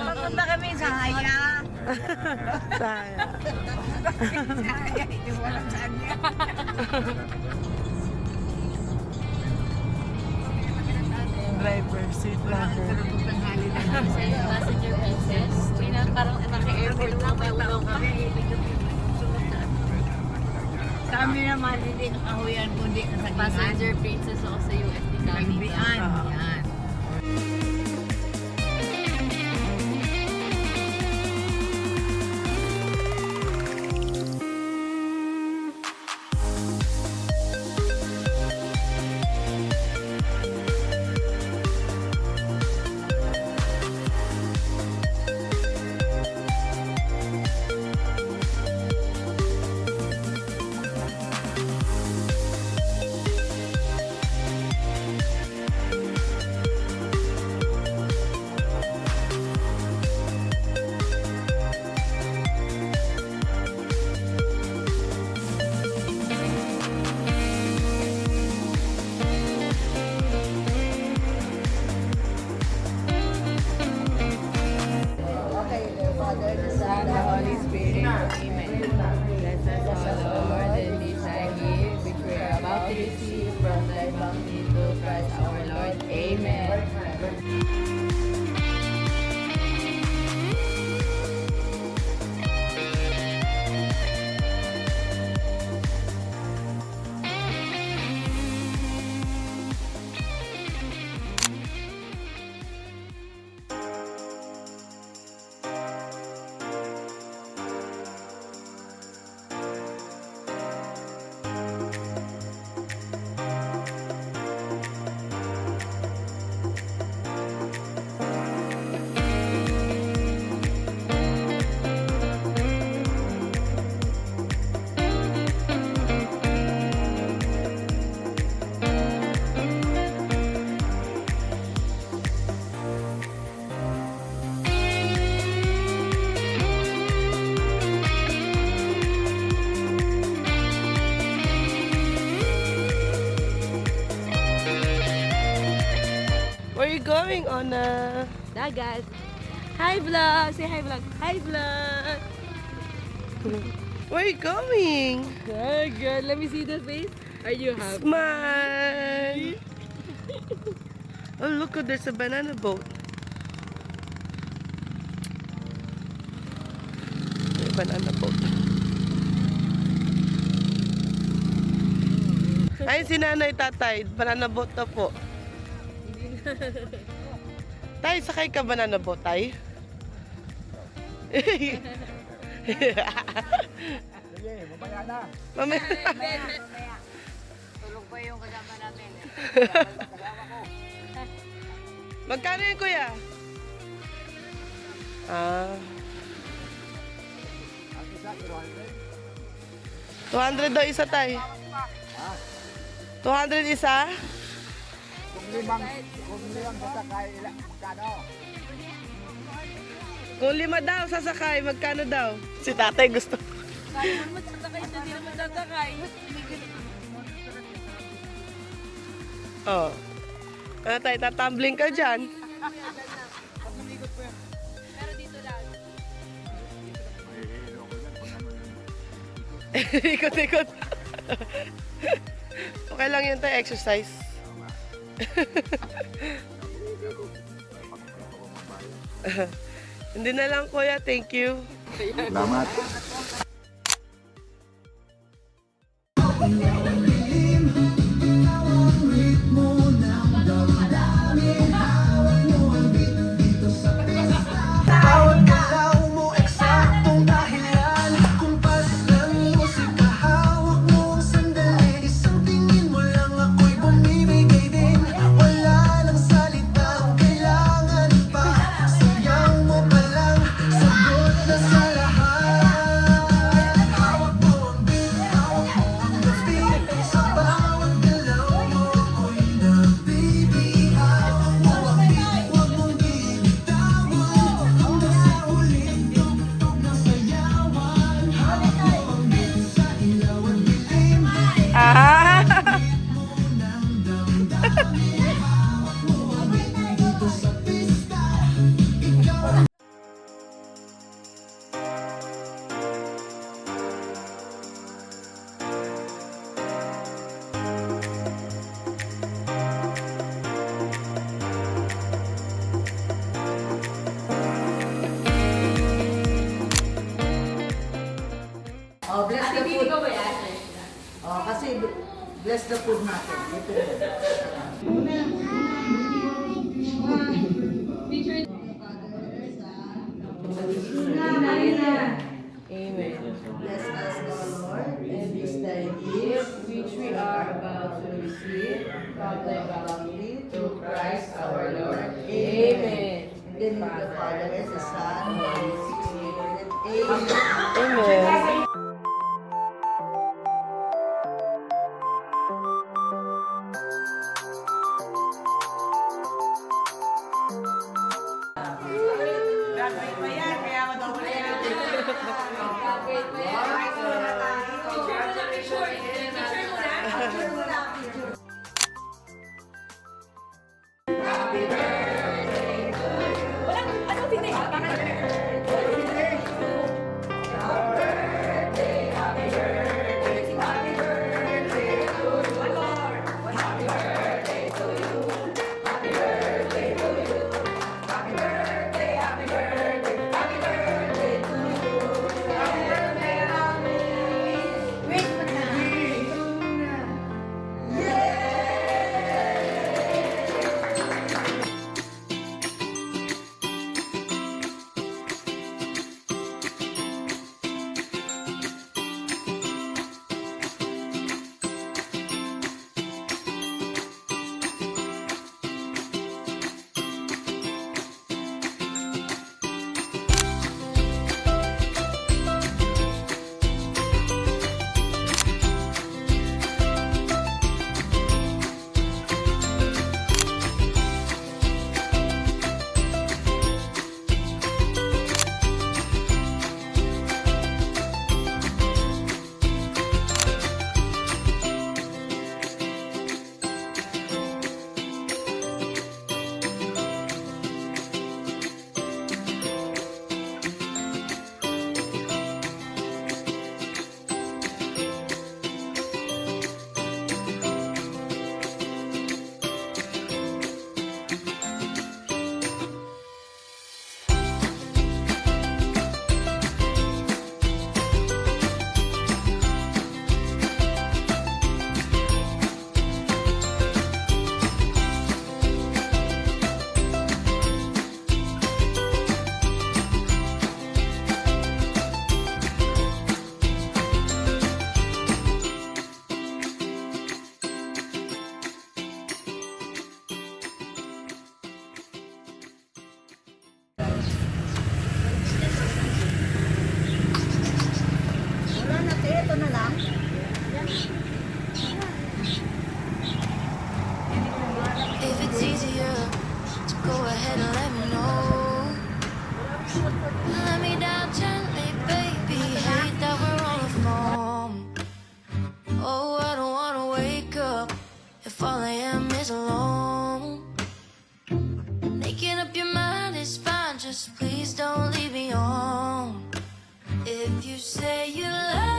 Papunta kami sa Haya. Saya. Sa Haya, hindi walang saan yan. Driver seat number. Tanghali na lang. Passenger princess. Parang naka-airport lang may ulo kami. Sa amin naman, hindi nakahuyan kundi kasagihan. Passenger princess ako sa USD kami. Nagbian. Yan. The Holy Spirit. Amen. Bless us, O Lord, and this thy gift, which we are about to receive from thy bounty through Christ our Lord. Amen. Where are you going, Ona? Dagat. Hi vlog! Say hi vlog. Hi vlog! Where are you going? Good girl. Let me see the face. Are you happy? Smile. Oh, look, there's a banana boat. May banana boat. Ay, si nanay, tatay. Banana boat na po. Tay, sakay ka banana boat, tay? Sige, mamaya na. Mamaya. Tulog pa yung kasama namin. Magkano yun, kuya? Ah. Ang isa, 200 daw isa, tay. 200 isa? Kung limang sasakay, magkano? Kung 5 daw sasakay, magkano daw? Si tatay gusto. Kaya mo sasakay siya, di naman sasakay. Oh. Ano tayo, tatumbling ka dyan? Pero dito lang. Ikot-ikot. Okay lang yun tayo, exercise. Hindi na lang, kuya. Thank you. Salamat. Oh, bless the food. Oh, kasi bless the food natin. Ito. Amen. Bless us, O Lord, and this thy Gift which we are about to receive from thy bounty through Christ our Lord. Amen. In the name of the Father, and the Son, and the Holy Spirit. Amen. Amen. Wala na, te. Ito na lang. If it's easier to go ahead and let me know. Let me down gently, baby. Hate that we're on the phone. Oh, I don't wanna wake up if all I am is alone. Making up your mind is fine, just please don't leave me on. If you say you love